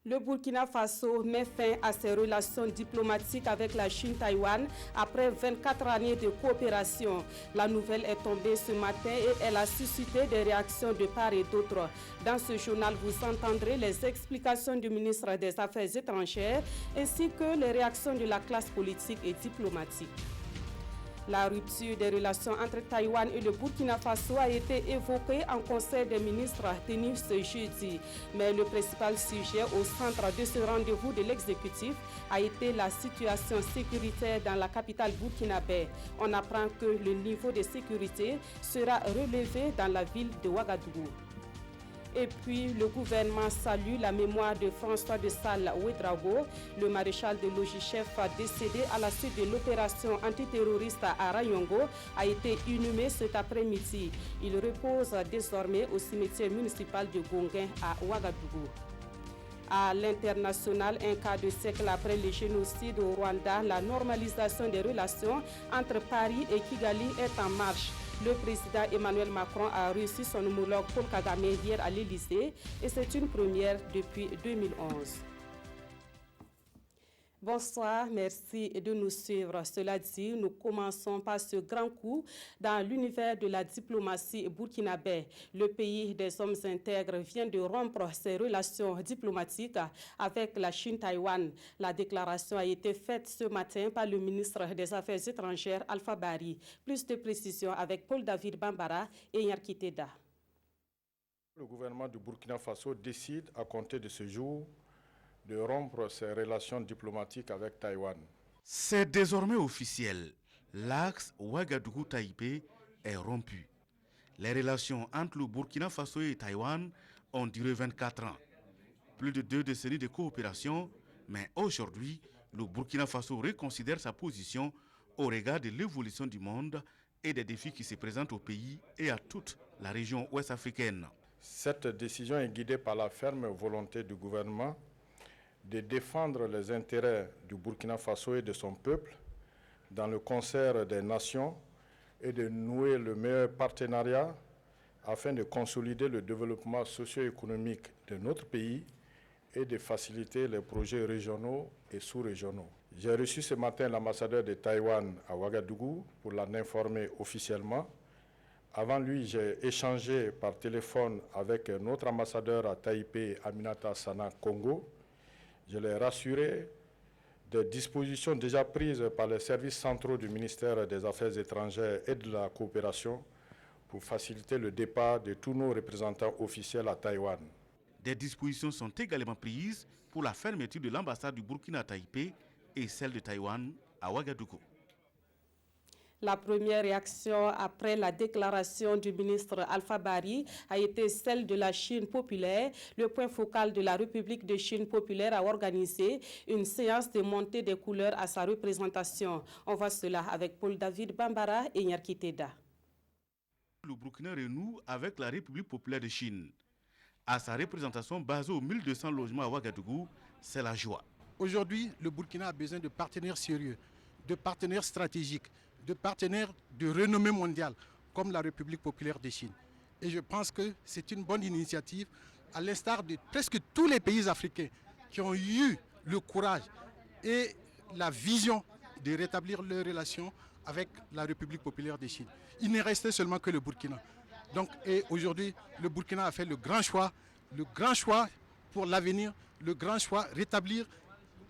Le Burkina Faso met fin à ses relations diplomatiques avec la Chine-Taïwan après 24 années de coopération. La nouvelle est tombée ce matin et elle a suscité des réactions de part et d'autre. Dans ce journal, vous entendrez les explications du ministre des Affaires étrangères ainsi que les réactions de la classe politique et diplomatique. La rupture des relations entre Taïwan et le Burkina Faso a été évoquée en Conseil des ministres tenu ce jeudi. Mais le principal sujet au centre de ce rendez-vous de l'exécutif a été la situation sécuritaire dans la capitale burkinabé. On apprend que le niveau de sécurité sera relevé dans la ville de Ouagadougou. Et puis, le gouvernement salue la mémoire de François de Sales Ouédraogo, le maréchal de logis-chef décédé à la suite de l'opération antiterroriste à Rayongo, a été inhumé cet après-midi. Il repose désormais au cimetière municipal de Gonguin à Ouagadougou. À l'international, un quart de siècle après le génocide au Rwanda, la normalisation des relations entre Paris et Kigali est en marche. Le président Emmanuel Macron a reçu son homologue Paul Kagame hier à l'Élysée et c'est une première depuis 2011. Bonsoir, merci de nous suivre. Cela dit, nous commençons par ce grand coup dans l'univers de la diplomatie burkinabé. Le pays des hommes intègres vient de rompre ses relations diplomatiques avec la Chine-Taïwan. La déclaration a été faite ce matin par le ministre des Affaires étrangères, Alpha Bari. Plus de précisions avec Paul-David Bambara et Nyarki Teda. Le gouvernement du Burkina Faso décide, à compter de ce jour, de rompre ses relations diplomatiques avec Taïwan. C'est désormais officiel. L'axe Ouagadougou-Taipei est rompu. Les relations entre le Burkina Faso et Taïwan ont duré 24 ans. Plus de 2 décennies de coopération, mais aujourd'hui, le Burkina Faso reconsidère sa position au regard de l'évolution du monde et des défis qui se présentent au pays et à toute la région ouest africaine. Cette décision est guidée par la ferme volonté du gouvernement de défendre les intérêts du Burkina Faso et de son peuple dans le concert des nations et de nouer le meilleur partenariat afin de consolider le développement socio-économique de notre pays et de faciliter les projets régionaux et sous-régionaux. J'ai reçu ce matin l'ambassadeur de Taïwan à Ouagadougou pour l'en informer officiellement. Avant lui, j'ai échangé par téléphone avec notre ambassadeur à Taipei, Aminata Sana Congo. Je l'ai rassuré des dispositions déjà prises par les services centraux du ministère des Affaires étrangères et de la coopération pour faciliter le départ de tous nos représentants officiels à Taïwan. Des dispositions sont également prises pour la fermeture de l'ambassade du Burkina à Taipei et celle de Taïwan à Ouagadougou. La première réaction après la déclaration du ministre Alpha Bari a été celle de la Chine populaire. Le point focal de la République de Chine populaire a organisé une séance de montée des couleurs à sa représentation. On voit cela avec Paul-David Bambara et Nyarki Teda. Le Burkina renoue avec la République populaire de Chine. À sa représentation basée aux 1200 logements à Ouagadougou, c'est la joie. Aujourd'hui, le Burkina a besoin de partenaires sérieux, de partenaires stratégiques, de partenaires de renommée mondiale, comme la République populaire de Chine. Et je pense que c'est une bonne initiative, à l'instar de presque tous les pays africains qui ont eu le courage et la vision de rétablir leurs relations avec la République populaire de Chine. Il n'est resté seulement que le Burkina. Donc, et aujourd'hui, le Burkina a fait le grand choix pour l'avenir, le grand choix, rétablir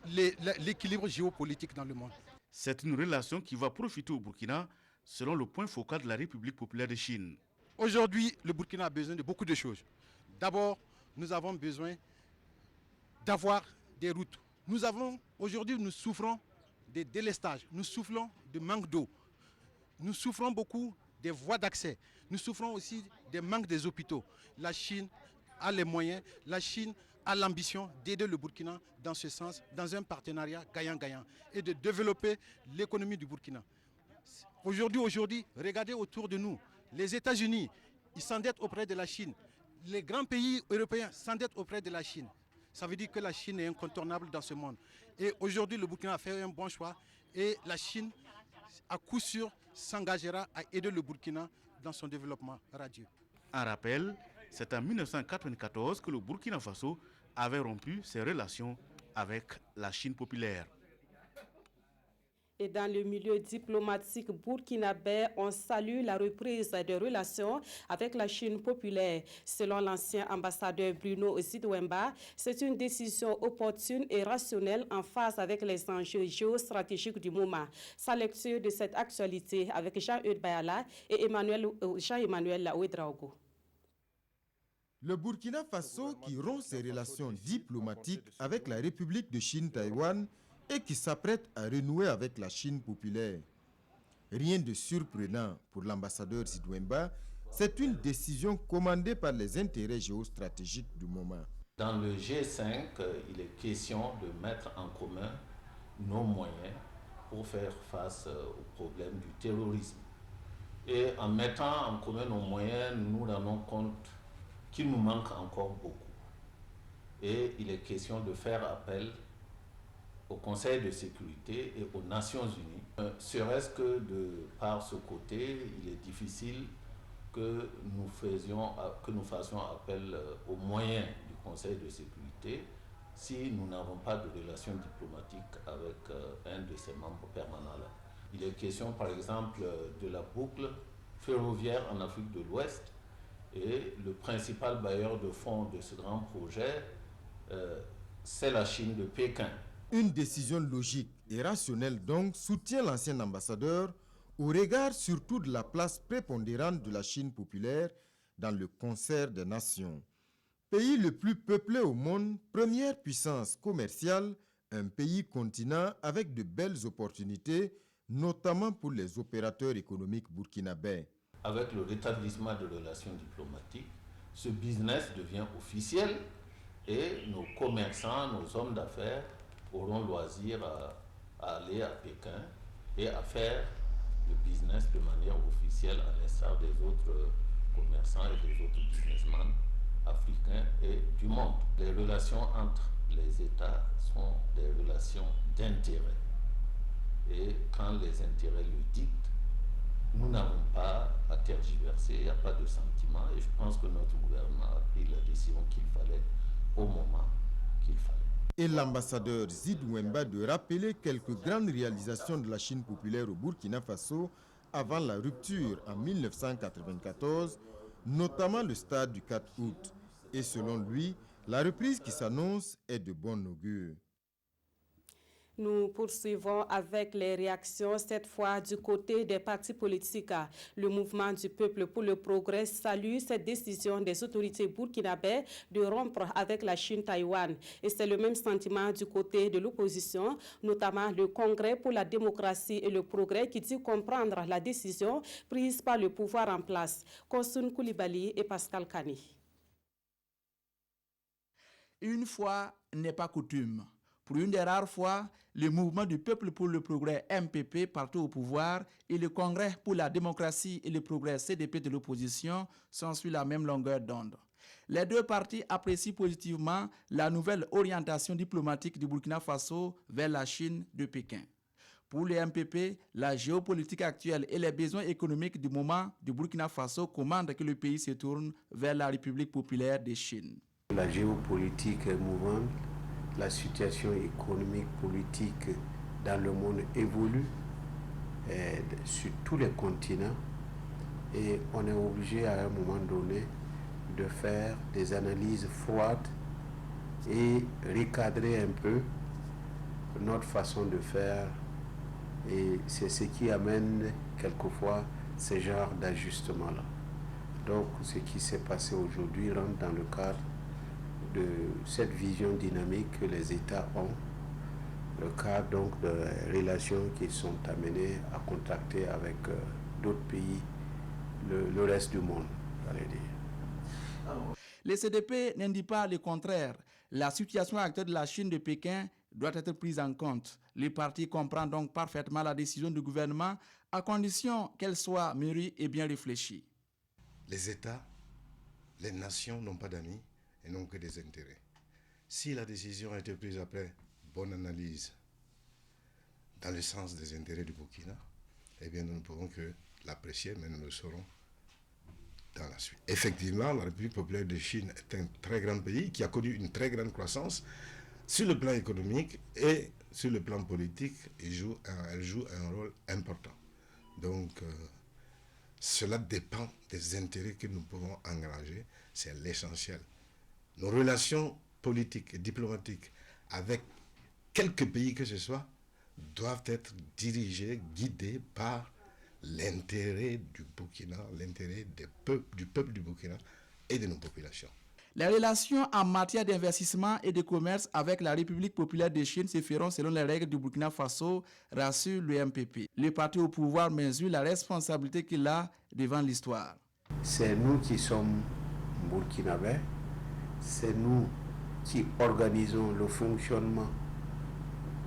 l'équilibre géopolitique dans le monde. C'est une relation qui va profiter au Burkina selon le point focal de la République populaire de Chine. Aujourd'hui, le Burkina a besoin de beaucoup de choses. D'abord, nous avons besoin d'avoir des routes. Aujourd'hui, nous souffrons des délestages, nous souffrons de manque d'eau, nous souffrons beaucoup des voies d'accès, nous souffrons aussi des manques des hôpitaux. La Chine a les moyens, la Chine a l'ambition d'aider le Burkina dans ce sens, dans un partenariat gagnant-gagnant et de développer l'économie du Burkina. Aujourd'hui, regardez autour de nous, les États-Unis, ils s'endettent auprès de la Chine. Les grands pays européens s'endettent auprès de la Chine. Ça veut dire que la Chine est incontournable dans ce monde. Et aujourd'hui, le Burkina a fait un bon choix et la Chine, à coup sûr, s'engagera à aider le Burkina dans son développement radieux. En rappel, c'est en 1994 que le Burkina Faso avait rompu ses relations avec la Chine populaire. Et dans le milieu diplomatique burkinabé, on salue la reprise des relations avec la Chine populaire. Selon l'ancien ambassadeur Bruno Zidwemba, c'est une décision opportune et rationnelle en phase avec les enjeux géostratégiques du moment. Sa lecture de cette actualité avec Jean-Eudes Bayala et Jean-Emmanuel Ouedraogo. Le Burkina Faso, qui rompt ses relations diplomatiques avec la République de Chine-Taïwan et qui s'apprête à renouer avec la Chine populaire. Rien de surprenant pour l'ambassadeur Zidwemba, c'est une décision commandée par les intérêts géostratégiques du moment. Dans le G5, il est question de mettre en commun nos moyens pour faire face au problème du terrorisme. Et en mettant en commun nos moyens, nous nous rendons compte qu'il nous manque encore beaucoup. Et il est question de faire appel au Conseil de sécurité et aux Nations Unies. Serait-ce que par ce côté, il est difficile que nous fassions appel aux moyens du Conseil de sécurité si nous n'avons pas de relations diplomatiques avec un de ses membres permanents. Il est question par exemple de la boucle ferroviaire en Afrique de l'Ouest et le principal bailleur de fonds de ce grand projet, c'est la Chine de Pékin. Une décision logique et rationnelle donc soutient l'ancien ambassadeur au regard surtout de la place prépondérante de la Chine populaire dans le concert des nations. Pays le plus peuplé au monde, première puissance commerciale, un pays continent avec de belles opportunités, notamment pour les opérateurs économiques burkinabés. Avec le rétablissement de relations diplomatiques, ce business devient officiel et nos commerçants, nos hommes d'affaires auront loisir à aller à Pékin et à faire le business de manière officielle à l'instar des autres commerçants et des autres businessmen africains et du monde. Les relations entre les États sont des relations d'intérêt. Et quand les intérêts le dictent, nous n'avons pas à tergiverser, il n'y a pas de sentiment. Et je pense que notre gouvernement a pris la décision qu'il fallait au moment qu'il fallait. Et l'ambassadeur Zidwemba de rappeler quelques grandes réalisations de la Chine populaire au Burkina Faso avant la rupture en 1994, notamment le stade du 4 août. Et selon lui, la reprise qui s'annonce est de bon augure. Nous poursuivons avec les réactions, cette fois du côté des partis politiques. Le mouvement du peuple pour le progrès salue cette décision des autorités burkinabées de rompre avec la Chine-Taïwan. Et c'est le même sentiment du côté de l'opposition, notamment le Congrès pour la démocratie et le progrès qui dit comprendre la décision prise par le pouvoir en place. Kosun Koulibaly et Pascal Kani. Une fois n'est pas coutume. Pour une des rares fois, le mouvement du peuple pour le progrès MPP partout au pouvoir et le Congrès pour la démocratie et le progrès CDP de l'opposition sont sur la même longueur d'onde. Les deux partis apprécient positivement la nouvelle orientation diplomatique du Burkina Faso vers la Chine de Pékin. Pour le MPP, la géopolitique actuelle et les besoins économiques du moment du Burkina Faso commandent que le pays se tourne vers la République populaire de Chine. La géopolitique est mouvante. La situation économique, politique dans le monde évolue sur tous les continents et on est obligé à un moment donné de faire des analyses froides et recadrer un peu notre façon de faire et c'est ce qui amène quelquefois ce genre d'ajustement-là. Donc ce qui s'est passé aujourd'hui rentre dans le cadre de cette vision dynamique que les États ont, le cas donc de relations qui sont amenées à contracter avec d'autres pays, le reste du monde, j'allais dire. Les CDP n'indiquent pas le contraire. La situation actuelle de la Chine de Pékin doit être prise en compte. Le parti comprend donc parfaitement la décision du gouvernement à condition qu'elle soit mûrie et bien réfléchie. Les États, les nations n'ont pas d'amis et n'ont que des intérêts. Si la décision a été prise après bonne analyse dans le sens des intérêts du Burkina, eh bien nous ne pouvons que l'apprécier, mais nous le saurons dans la suite. Effectivement, la République populaire de Chine est un très grand pays qui a connu une très grande croissance sur le plan économique et sur le plan politique. Elle joue un rôle important. Donc, cela dépend des intérêts que nous pouvons engager, c'est l'essentiel. Nos relations politiques et diplomatiques avec quelques pays que ce soit doivent être dirigées, guidées par l'intérêt du Burkina, l'intérêt du peuple du Burkina et de nos populations. Les relations en matière d'investissement et de commerce avec la République populaire de Chine se feront selon les règles du Burkina Faso, rassure le MPP. Le parti au pouvoir mesure la responsabilité qu'il a devant l'histoire. C'est nous qui sommes burkinabés, c'est nous qui organisons le fonctionnement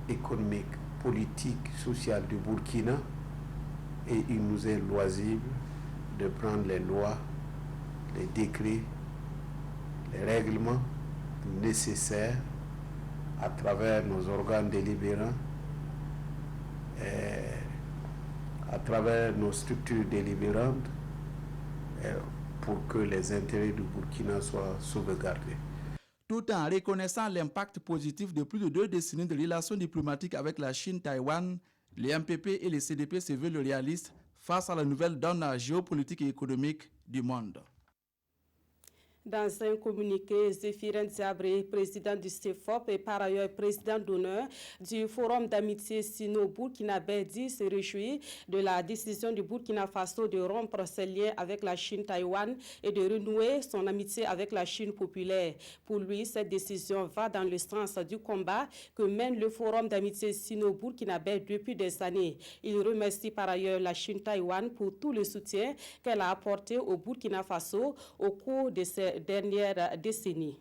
économique, politique, social du Burkina et il nous est loisible de prendre les lois, les décrets, les règlements nécessaires à travers nos organes délibérants, et à travers nos structures délibérantes pour que les intérêts du Burkina soient sauvegardés. Tout en reconnaissant l'impact positif de plus de 2 décennies de relations diplomatiques avec la Chine-Taïwan, les MPP et les CDP se veulent réalistes face à la nouvelle donne géopolitique et économique du monde. Dans un communiqué, Zéphirin Diabré, président du CEFOP et par ailleurs président d'honneur du Forum d'amitié sino-burkinabé, dit se réjouir de la décision du Burkina Faso de rompre ses liens avec la Chine-Taïwan et de renouer son amitié avec la Chine populaire. Pour lui, cette décision va dans le sens du combat que mène le Forum d'amitié sino-burkinabé depuis des années. Il remercie par ailleurs la Chine-Taïwan pour tout le soutien qu'elle a apporté au Burkina Faso au cours de ces dernières décennies.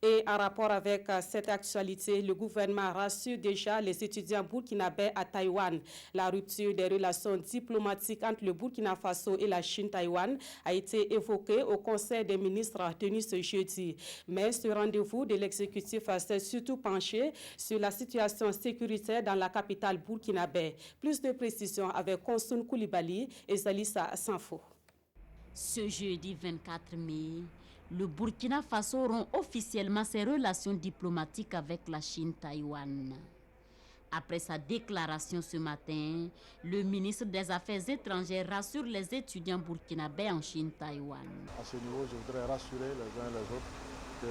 Et en rapport avec cette actualité, le gouvernement rassure déjà les étudiants burkinabés à Taïwan. La rupture des relations diplomatiques entre le Burkina Faso et la Chine-Taïwan a été évoquée au Conseil des ministres tenu ce jeudi. Mais ce rendez-vous de l'exécutif s'est surtout penché sur la situation sécuritaire dans la capitale burkinabé. Plus de précisions avec Konsoun Koulibaly et Zalissa Sanfo. Ce jeudi 24 mai, le Burkina Faso rompt officiellement ses relations diplomatiques avec la Chine-Taïwan. Après sa déclaration ce matin, le ministre des Affaires étrangères rassure les étudiants burkinabés en Chine-Taïwan. À ce niveau, je voudrais rassurer les uns et les autres que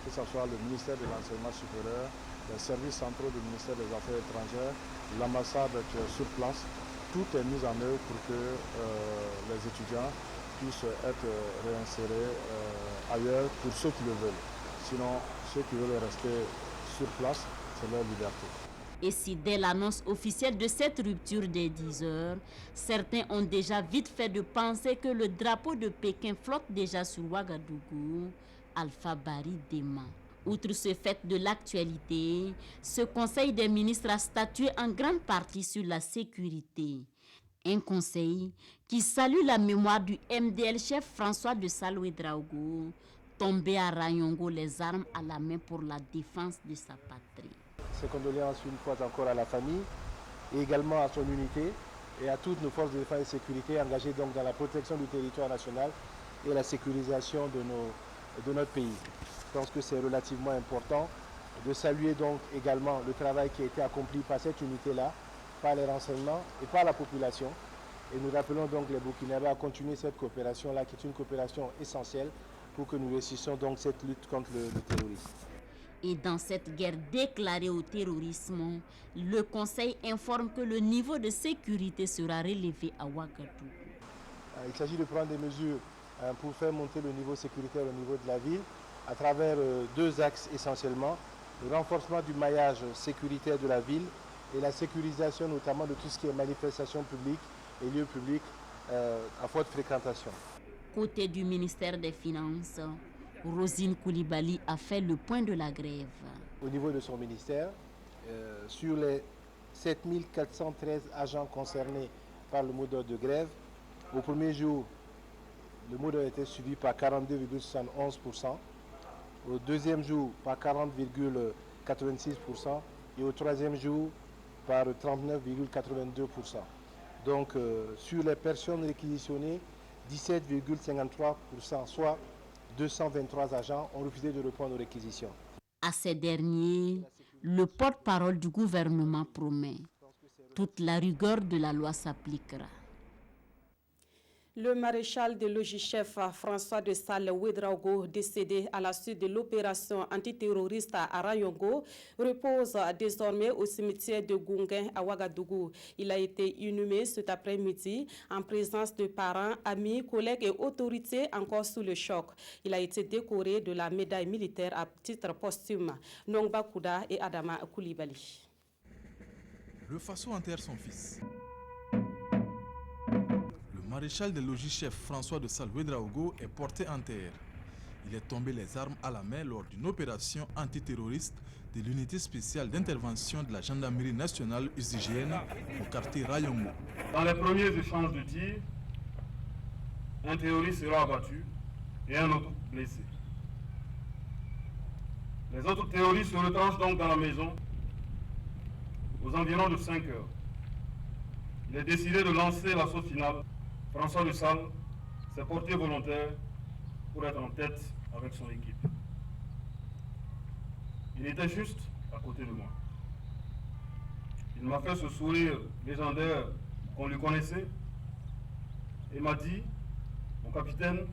ce soit le ministère de l'Enseignement supérieur, les services centraux du ministère des Affaires étrangères, l'ambassade qui est sur place, tout est mis en œuvre pour que les étudiants puissent être réinsérés ailleurs pour ceux qui le veulent. Sinon, ceux qui veulent rester sur place, c'est leur liberté. Et si dès l'annonce officielle de cette rupture des 10 heures, certains ont déjà vite fait de penser que le drapeau de Pékin flotte déjà sur Ouagadougou, Alpha Bari dément. Outre ce fait de l'actualité, ce Conseil des ministres a statué en grande partie sur la sécurité. Un conseil qui salue la mémoire du MDL chef François de Saloué-Draogo, tombé à Rayongo les armes à la main pour la défense de sa patrie. Ses condoléances une fois encore à la famille et également à son unité et à toutes nos forces de défense et de sécurité engagées donc dans la protection du territoire national et la sécurisation de notre pays. Je pense que c'est relativement important de saluer donc également le travail qui a été accompli par cette unité-là, par les renseignements et par la population. Et nous rappelons donc les Burkinabés à continuer cette coopération-là, qui est une coopération essentielle pour que nous réussissions donc cette lutte contre le terrorisme. Et dans cette guerre déclarée au terrorisme, le Conseil informe que le niveau de sécurité sera relevé à Ouagadougou. Il s'agit de prendre des mesures pour faire monter le niveau sécuritaire au niveau de la ville, à travers 2 axes essentiellement, le renforcement du maillage sécuritaire de la ville et la sécurisation notamment de tout ce qui est manifestations publiques et lieux publics à forte fréquentation. Côté du ministère des Finances, Rosine Koulibaly a fait le point de la grève. Au niveau de son ministère, sur les 7413 agents concernés par le mot d'ordre de grève, au premier jour, le mot d'ordre a été suivi par 42,71%. Au deuxième jour par 40,86% et au troisième jour par 39,82%. Donc sur les personnes réquisitionnées, 17,53%, soit 223 agents ont refusé de répondre aux réquisitions. À ces derniers, le porte-parole du gouvernement promet toute la rigueur de la loi s'appliquera. Le maréchal des logis-chefs François de Sale Ouedraogo, décédé à la suite de l'opération antiterroriste à Rayongo, repose désormais au cimetière de Gounguin à Ouagadougou. Il a été inhumé cet après-midi en présence de parents, amis, collègues et autorités encore sous le choc. Il a été décoré de la médaille militaire à titre posthume. Nongba Kouda et Adama Koulibaly. Le Faso enterre son fils. Le maréchal des logis-chefs François de Sale Ouedraogo est porté en terre. Il est tombé les armes à la main lors d'une opération antiterroriste de l'unité spéciale d'intervention de la gendarmerie nationale USIGN au quartier Rayongo. Dans les premiers échanges de tirs, un terroriste sera abattu et un autre blessé. Les autres terroristes se retranchent donc dans la maison aux environs de 5 heures. Il est décidé de lancer l'assaut final. François de Sale s'est porté volontaire pour être en tête avec son équipe. Il était juste à côté de moi. Il m'a fait ce sourire légendaire qu'on lui connaissait et m'a dit, mon capitaine,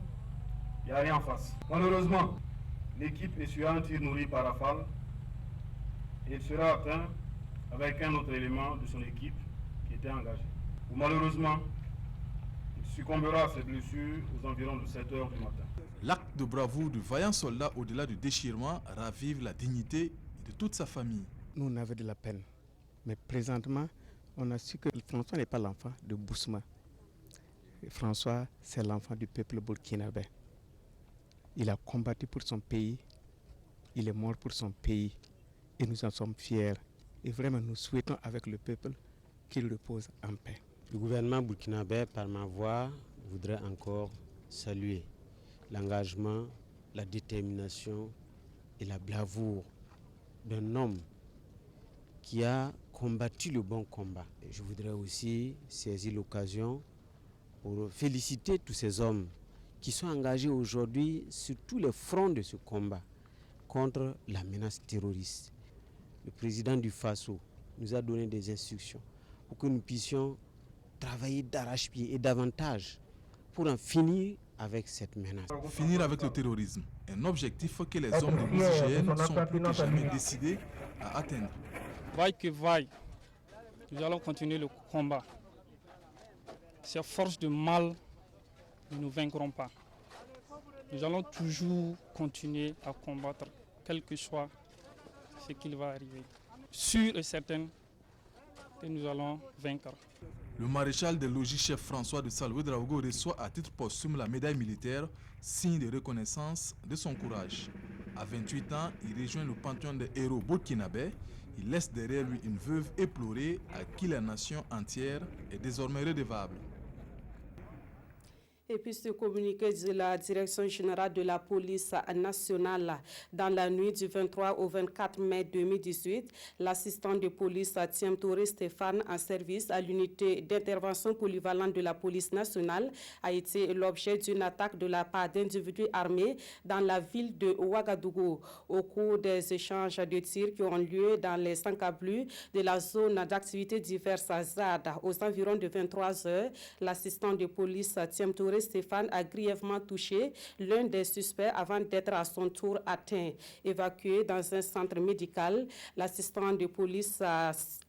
il n'y a rien en face. Malheureusement, l'équipe essuya un tir nourri par rafale et il sera atteint avec un autre élément de son équipe qui était engagé. Ou malheureusement, il succombera à ses blessures aux environs de 7 heures du matin. L'acte de bravoure du vaillant soldat au-delà du déchirement ravive la dignité de toute sa famille. Nous, on avait de la peine. Mais présentement, on a su que François n'est pas l'enfant de Bousma. François, c'est l'enfant du peuple burkinabé. Il a combattu pour son pays. Il est mort pour son pays. Et nous en sommes fiers. Et vraiment, nous souhaitons avec le peuple qu'il repose en paix. Le gouvernement burkinabé, par ma voix, voudrait encore saluer l'engagement, la détermination et la bravoure d'un homme qui a combattu le bon combat. Et je voudrais aussi saisir l'occasion pour féliciter tous ces hommes qui sont engagés aujourd'hui sur tous les fronts de ce combat contre la menace terroriste. Le président du Faso nous a donné des instructions pour que nous puissions travailler d'arrache-pied et davantage pour en finir avec cette menace. Finir avec le terrorisme, un objectif que les hommes de l'USIGN sont plus que jamais décidés à atteindre. Vaille que vaille, nous allons continuer le combat. Ces forces de mal ne nous vaincront pas. Nous allons toujours continuer à combattre, quel que soit ce qu'il va arriver. Sûr et certain que nous allons vaincre. Le maréchal des logis-chefs François de Sale Ouedraogo reçoit à titre posthume la médaille militaire, signe de reconnaissance de son courage. À 28 ans, il rejoint le panthéon des héros burkinabés. Il laisse derrière lui une veuve éplorée à qui la nation entière est désormais redevable. Et puis ce communiqué de la Direction générale de la police nationale, dans la nuit du 23 au 24 mai 2018, l'assistant de police Thiem Touré Stéphane, en service à l'unité d'intervention polyvalente de la police nationale, a été l'objet d'une attaque de la part d'individus armés dans la ville de Ouagadougou. Au cours des échanges de tirs qui ont lieu dans les encablures de la zone d'activité diverses à ZAD, aux environs de 23 heures, l'assistant de police Thiem Touré Stéphane a grièvement touché l'un des suspects avant d'être à son tour atteint. Évacué dans un centre médical, l'assistant de police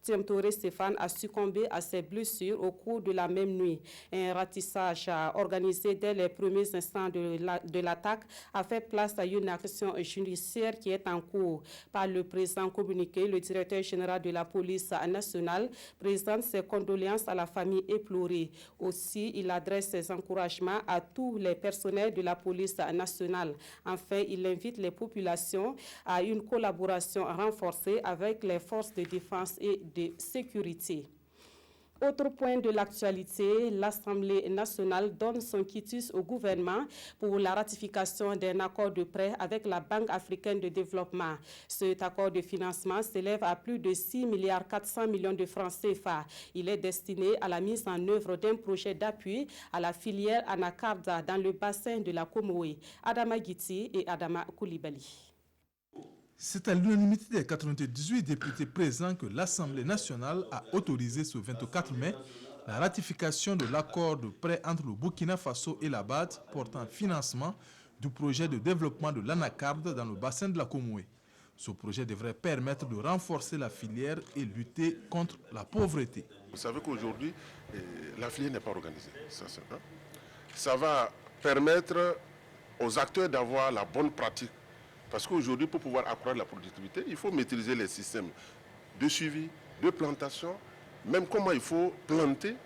Thiem Touré Stéphane a succombé à ses blessures au cours de la même nuit. Un ratissage organisé dès les premiers instants de l'attaque a fait place à une action judiciaire qui est en cours. Par le présent communiqué, le directeur général de la police nationale présente ses condoléances à la famille éplorée. Aussi, il adresse ses encouragements à tous les personnels de la police nationale. Enfin, il invite les populations à une collaboration renforcée avec les forces de défense et de sécurité. Autre point de l'actualité, l'Assemblée nationale donne son quitus au gouvernement pour la ratification d'un accord de prêt avec la Banque africaine de développement. Cet accord de financement s'élève à plus de 6,4 milliards de francs CFA. Il est destiné à la mise en œuvre d'un projet d'appui à la filière anacarde dans le bassin de la Comoé. Adama Giti et Adama Koulibaly. C'est à l'unanimité des 98 députés présents que l'Assemblée nationale a autorisé ce 24 mai la ratification de l'accord de prêt entre le Burkina Faso et la BAD portant financement du projet de développement de l'anacarde dans le bassin de la Comoé. Ce projet devrait permettre de renforcer la filière et lutter contre la pauvreté. Vous savez qu'aujourd'hui, la filière n'est pas organisée. Ça va permettre aux acteurs d'avoir la bonne pratique. Parce qu'aujourd'hui, pour pouvoir accroître la productivité, il faut maîtriser les systèmes de suivi, de plantation, même comment il faut planter.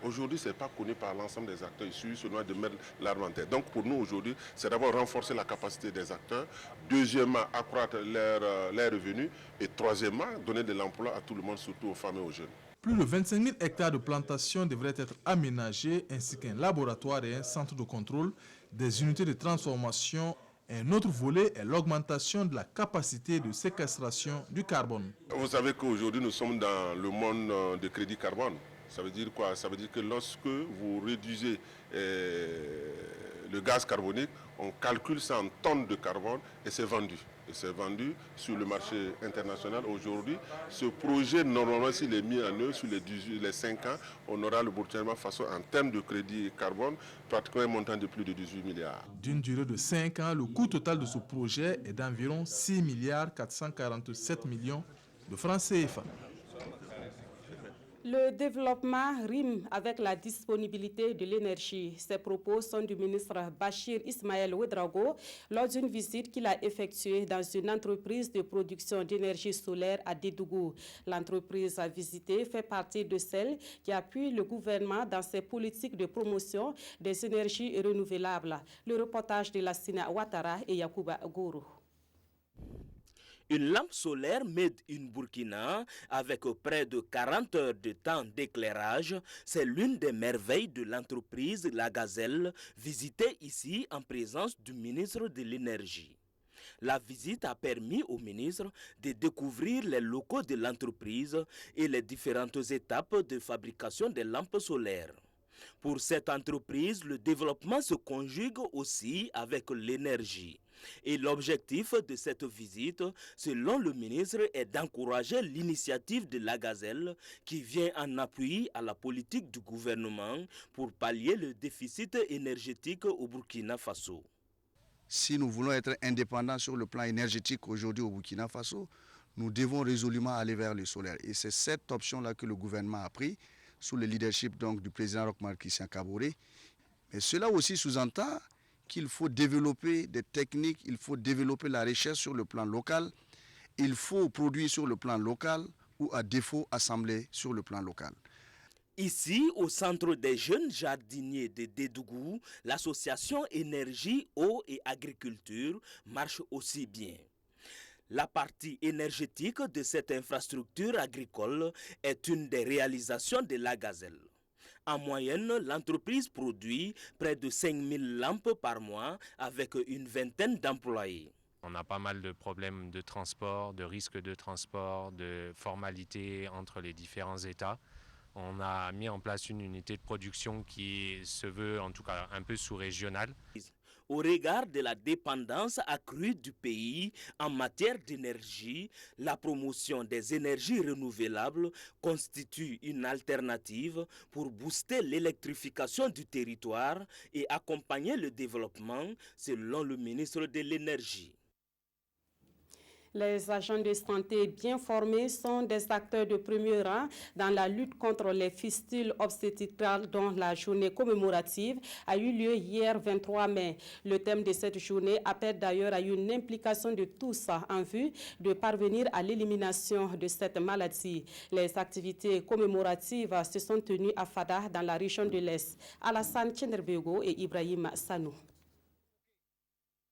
Aujourd'hui, ce n'est pas connu par l'ensemble des acteurs. Il suffit seulement de mettre l'arme en tête. Donc pour nous, aujourd'hui, c'est d'abord renforcer la capacité des acteurs. Deuxièmement, accroître leurs revenus. Et troisièmement, donner de l'emploi à tout le monde, surtout aux femmes et aux jeunes. Plus de 25 000 hectares de plantations devraient être aménagés, ainsi qu'un laboratoire et un centre de contrôle, des unités de transformation. Un autre volet est l'augmentation de la capacité de séquestration du carbone. Vous savez qu'aujourd'hui, nous sommes dans le monde de crédit carbone. Ça veut dire quoi? Ça veut dire que lorsque vous réduisez le gaz carbonique, on calcule ça en tonnes de carbone et c'est vendu. Et c'est vendu sur le marché international aujourd'hui. Ce projet, normalement, s'il est mis en œuvre sur les 5 ans, on aura le Burkina Faso en termes de crédit carbone, pratiquement un montant de plus de 18 milliards. D'une durée de 5 ans, le coût total de ce projet est d'environ 6,447 milliards de francs CFA. Le développement rime avec la disponibilité de l'énergie. Ces propos sont du ministre Bachir Ismaël Ouedraogo lors d'une visite qu'il a effectuée dans une entreprise de production d'énergie solaire à Dédougou. L'entreprise visitée fait partie de celles qui appuient le gouvernement dans ses politiques de promotion des énergies renouvelables. Le reportage de Lassina Ouattara et Yacouba Gourou. Une lampe solaire made in Burkina avec près de 40 heures de temps d'éclairage, c'est l'une des merveilles de l'entreprise La Gazelle, visitée ici en présence du ministre de l'Énergie. La visite a permis au ministre de découvrir les locaux de l'entreprise et les différentes étapes de fabrication des lampes solaires. Pour cette entreprise, le développement se conjugue aussi avec l'énergie. Et l'objectif de cette visite, selon le ministre, est d'encourager l'initiative de La Gazelle qui vient en appui à la politique du gouvernement pour pallier le déficit énergétique au Burkina Faso. Si nous voulons être indépendants sur le plan énergétique aujourd'hui au Burkina Faso, nous devons résolument aller vers le solaire. Et c'est cette option-là que le gouvernement a pris sous le leadership donc, du président Roch-Marc Christian Kaboré. Mais cela aussi sous-entend qu'il faut développer des techniques, il faut développer la recherche sur le plan local, il faut produire sur le plan local ou à défaut assembler sur le plan local. Ici, au centre des jeunes jardiniers de Dédougou, l'association Énergie, Eau et Agriculture marche aussi bien. La partie énergétique de cette infrastructure agricole est une des réalisations de La Gazelle. En moyenne, l'entreprise produit près de 5000 lampes par mois avec une vingtaine d'employés. On a pas mal de problèmes de transport, de risques de transport, de formalités entre les différents États. On a mis en place une unité de production qui se veut en tout cas un peu sous-régionale. Au regard de la dépendance accrue du pays en matière d'énergie, la promotion des énergies renouvelables constitue une alternative pour booster l'électrification du territoire et accompagner le développement, selon le ministre de l'Énergie. Les agents de santé bien formés sont des acteurs de premier rang dans la lutte contre les fistules obstétricales dont la journée commémorative a eu lieu hier 23 mai. Le thème de cette journée appelle d'ailleurs à une implication de tous en vue de parvenir à l'élimination de cette maladie. Les activités commémoratives se sont tenues à Fada dans la région de l'Est. Alassane Tchenderbego et Ibrahim Sanou.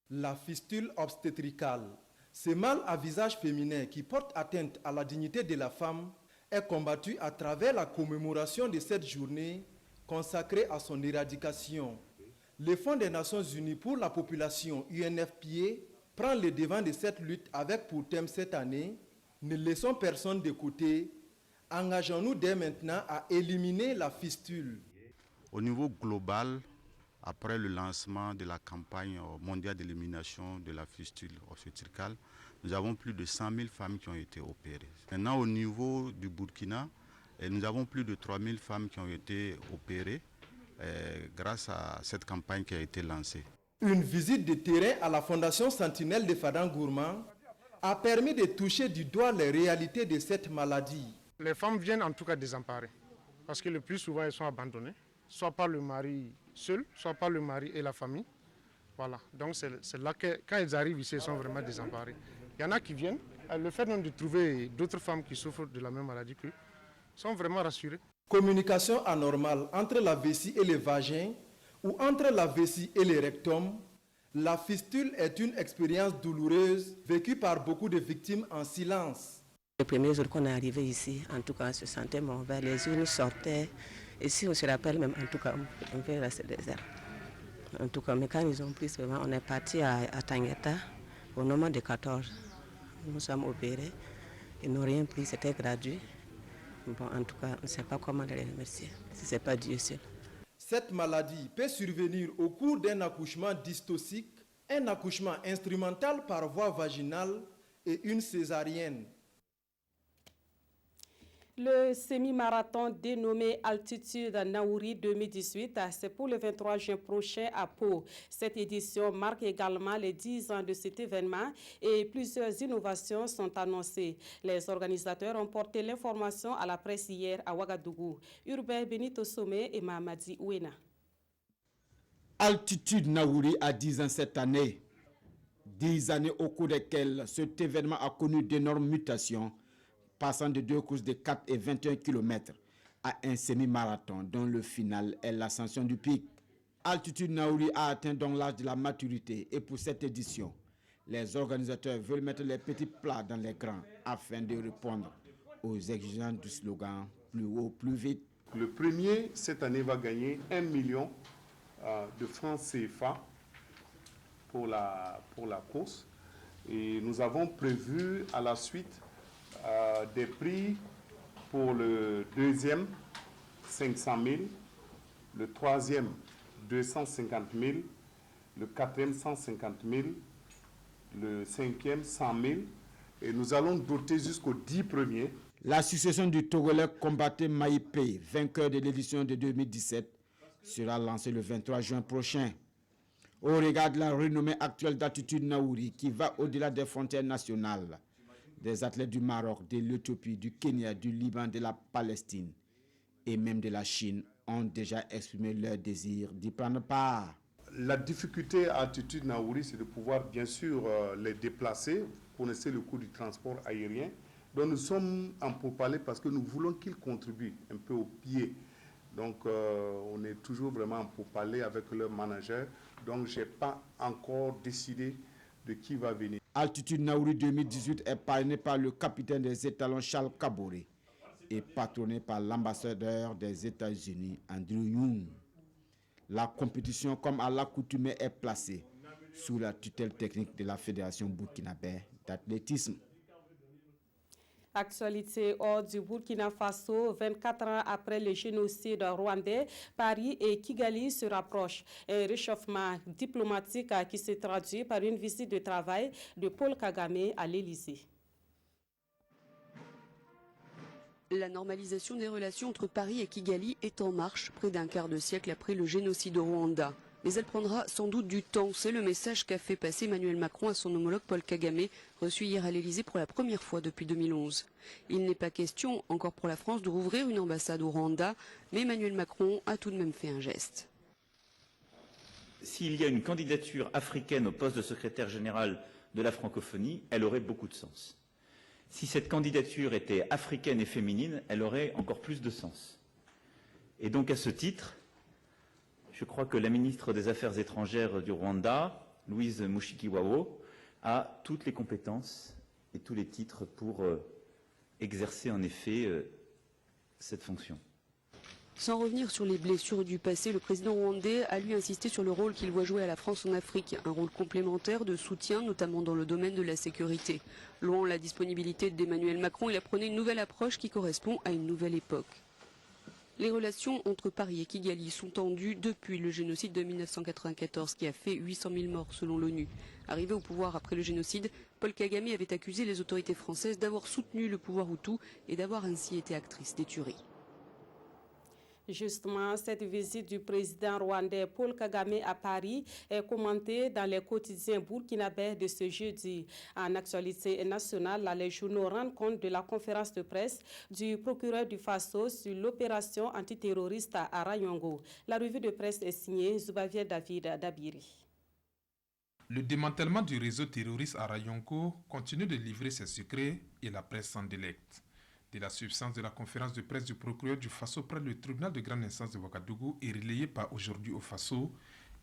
La fistule obstétricale, ce mal à visage féminin qui porte atteinte à la dignité de la femme, est combattue à travers la commémoration de cette journée consacrée à son éradication. Le Fonds des Nations Unies pour la population, UNFPA, prend le devant de cette lutte avec pour thème cette année « Ne laissons personne de côté, engageons-nous dès maintenant à éliminer la fistule ». Au niveau global, après le lancement de la campagne mondiale d'élimination de la fistule obstétricale, nous avons plus de 100 000 femmes qui ont été opérées. Maintenant, au niveau du Burkina, nous avons plus de 3 000 femmes qui ont été opérées grâce à cette campagne qui a été lancée. Une visite de terrain à la Fondation Sentinelle de Fadan-Gourma a permis de toucher du doigt les réalités de cette maladie. Les femmes viennent en tout cas désemparées, parce que le plus souvent elles sont abandonnées, soit par le mari seul, soit par le mari et la famille. Voilà, donc c'est là que quand elles arrivent ici, elles sont vraiment désemparées. Il y en a qui viennent, le fait même de trouver d'autres femmes qui souffrent de la même maladie qu'eux, sont vraiment rassurées. Communication anormale entre la vessie et le vagin ou entre la vessie et le rectum, la fistule est une expérience douloureuse vécue par beaucoup de victimes en silence. Le premier jour qu'on est arrivé ici, en tout cas, on se sentait mauvais, les yeux nous sortaient. Ici, on se rappelle même, en tout cas, on peut rester désert. En tout cas, mais quand ils ont pris seulement, on est parti à Tangueta au nombre de 14. Nous sommes opérés, ils n'ont rien pris, c'était gratuit. Bon, en tout cas, on ne sait pas comment les remercier, si ce n'est pas Dieu seul. Cette maladie peut survenir au cours d'un accouchement dystocique, un accouchement instrumental par voie vaginale et une césarienne. Le semi-marathon dénommé Altitude Naouri 2018, c'est pour le 23 juin prochain à Pau. Cette édition marque également les 10 ans de cet événement et plusieurs innovations sont annoncées. Les organisateurs ont porté l'information à la presse hier à Ouagadougou. Urbain Benito Somé et Mahamadi Ouena. Altitude Naouri a 10 ans cette année. 10 années au cours desquelles cet événement a connu d'énormes mutations, passant de 2 courses de 4 et 21 km à un semi-marathon dont le final est l'ascension du pic. Altitude Naouri a atteint donc l'âge de la maturité et pour cette édition, les organisateurs veulent mettre les petits plats dans les grands afin de répondre aux exigences du slogan « Plus haut, plus vite ». Le premier, cette année, va gagner 1 million de francs CFA pour la course. Et nous avons prévu à la suite des prix pour le deuxième, 500 000, le troisième, 250 000, le quatrième, 150 000, le cinquième, 100 000, et nous allons doter jusqu'aux 10 premiers. L'association du Togolais Combatté Maïpé, vainqueur de l'édition de 2017, sera lancée le 23 juin prochain. Au regard de la renommée actuelle d'Altitude Naouri qui va au-delà des frontières nationales, des athlètes du Maroc, de l'Éthiopie, du Kenya, du Liban, de la Palestine et même de la Chine ont déjà exprimé leur désir d'y prendre part. La difficulté à Altitude Naouri, c'est de pouvoir bien sûr les déplacer. Vous connaissez le coût du transport aérien. Donc nous sommes en pourparlers parce que nous voulons qu'ils contribuent un peu au pied. Donc on est toujours vraiment en pourparlers avec leur manager. Donc je n'ai pas encore décidé de qui va venir. Altitude Naouri 2018 est parrainé par le capitaine des étalons Charles Kaboré et patronné par l'ambassadeur des États-Unis Andrew Young. La compétition, comme à l'accoutumée, est placée sous la tutelle technique de la Fédération burkinabé d'athlétisme. Actualité hors du Burkina Faso, 24 ans après le génocide rwandais, Paris et Kigali se rapprochent. Un réchauffement diplomatique qui se traduit par une visite de travail de Paul Kagame à l'Élysée. La normalisation des relations entre Paris et Kigali est en marche, près d'un quart de siècle après le génocide au Rwanda. Mais elle prendra sans doute du temps. C'est le message qu'a fait passer Emmanuel Macron à son homologue Paul Kagame, reçu hier à l'Élysée pour la première fois depuis 2011. Il n'est pas question, encore pour la France, de rouvrir une ambassade au Rwanda, mais Emmanuel Macron a tout de même fait un geste. S'il y a une candidature africaine au poste de secrétaire général de la francophonie, elle aurait beaucoup de sens. Si cette candidature était africaine et féminine, elle aurait encore plus de sens. Et donc à ce titre, je crois que la ministre des Affaires étrangères du Rwanda, Louise Mushikiwabo, a toutes les compétences et tous les titres pour exercer en effet cette fonction. Sans revenir sur les blessures du passé, le président rwandais a lui insisté sur le rôle qu'il voit jouer à la France en Afrique, un rôle complémentaire de soutien, notamment dans le domaine de la sécurité. Louant la disponibilité d'Emmanuel Macron, il apprenait une nouvelle approche qui correspond à une nouvelle époque. Les relations entre Paris et Kigali sont tendues depuis le génocide de 1994 qui a fait 800 000 morts selon l'ONU. Arrivé au pouvoir après le génocide, Paul Kagame avait accusé les autorités françaises d'avoir soutenu le pouvoir Hutu et d'avoir ainsi été actrice des tueries. Justement, cette visite du président rwandais Paul Kagame à Paris est commentée dans les quotidiens burkinabés de ce jeudi. En actualité nationale, les journaux rendent compte de la conférence de presse du procureur du Faso sur l'opération antiterroriste à Rayongo. La revue de presse est signée Zubavier David Dabiri. Le démantèlement du réseau terroriste à Rayongo continue de livrer ses secrets et la presse s'en délecte. De la substance de la conférence de presse du procureur du Faso près le tribunal de grande instance de Ouagadougou et relayée par Aujourd'hui au Faso,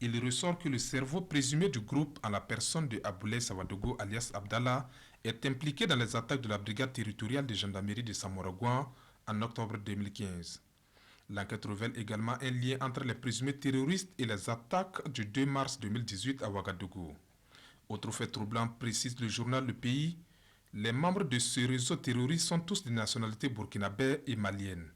il ressort que le cerveau présumé du groupe en la personne de Aboulaye Savadogo alias Abdallah est impliqué dans les attaques de la brigade territoriale de gendarmerie de Samoragouan en octobre 2015. L'enquête révèle également un lien entre les présumés terroristes et les attaques du 2 mars 2018 à Ouagadougou. Autre fait troublant, précise le journal Le Pays, les membres de ce réseau terroriste sont tous de nationalité burkinabé et malienne.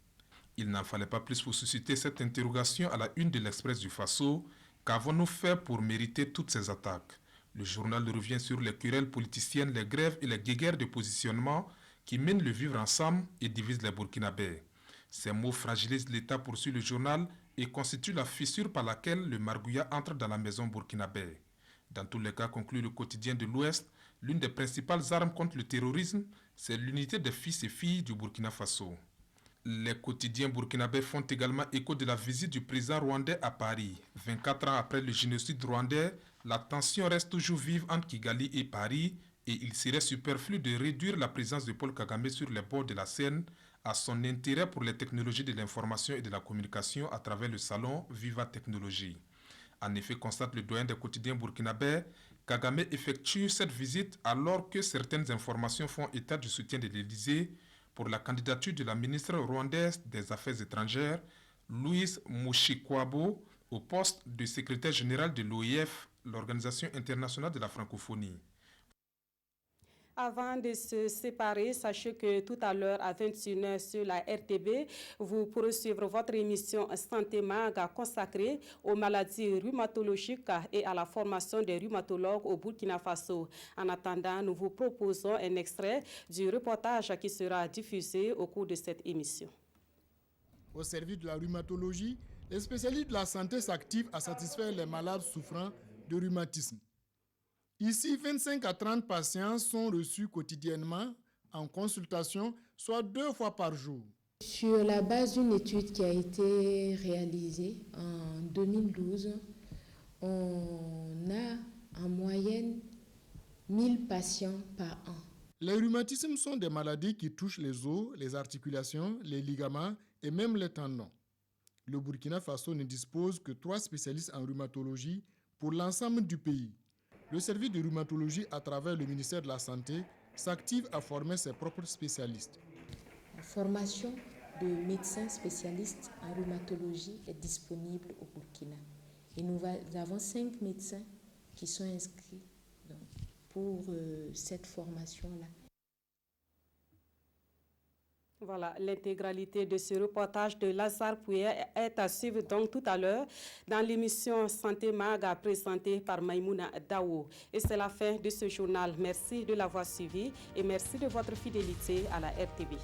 Il n'en fallait pas plus pour susciter cette interrogation à la une de l'Express du Faso. Qu'avons-nous fait pour mériter toutes ces attaques? Le journal revient sur les querelles politiciennes, les grèves et les guéguerres de positionnement qui mènent le vivre ensemble et divisent les Burkinabés. Ces mots fragilisent l'État, poursuit le journal, et constituent la fissure par laquelle le margouillat entre dans la maison burkinabé. Dans tous les cas, conclut le quotidien de l'Ouest, l'une des principales armes contre le terrorisme, c'est l'unité des fils et filles du Burkina Faso. Les quotidiens burkinabés font également écho de la visite du président rwandais à Paris. 24 ans après le génocide rwandais, la tension reste toujours vive entre Kigali et Paris et il serait superflu de réduire la présence de Paul Kagame sur les bords de la Seine à son intérêt pour les technologies de l'information et de la communication à travers le salon Viva Technologie. En effet, constate le doyen des quotidiens burkinabés, Kagame effectue cette visite alors que certaines informations font état du soutien de l'Élysée pour la candidature de la ministre rwandaise des Affaires étrangères, Louise Mushikwabo, au poste de secrétaire général de l'OIF, l'Organisation internationale de la francophonie. Avant de se séparer, sachez que tout à l'heure à 21h sur la RTB, vous pourrez suivre votre émission Santé Mag consacrée aux maladies rhumatologiques et à la formation des rhumatologues au Burkina Faso. En attendant, nous vous proposons un extrait du reportage qui sera diffusé au cours de cette émission. Au service de la rhumatologie, les spécialistes de la santé s'activent à satisfaire les malades souffrant de rhumatisme. Ici, 25 à 30 patients sont reçus quotidiennement en consultation, soit 2 fois par jour. Sur la base d'une étude qui a été réalisée en 2012, on a en moyenne 1000 patients par an. Les rhumatismes sont des maladies qui touchent les os, les articulations, les ligaments et même les tendons. Le Burkina Faso ne dispose que 3 spécialistes en rhumatologie pour l'ensemble du pays. Le service de rhumatologie, à travers le ministère de la Santé, s'active à former ses propres spécialistes. La formation de médecins spécialistes en rhumatologie est disponible au Burkina. Et nous avons 5 médecins qui sont inscrits pour cette formation-là. Voilà, l'intégralité de ce reportage de Lazare Pouillet est à suivre donc tout à l'heure dans l'émission Santé Maga présentée par Maïmouna Daou. Et c'est la fin de ce journal. Merci de l'avoir suivi et merci de votre fidélité à la RTV.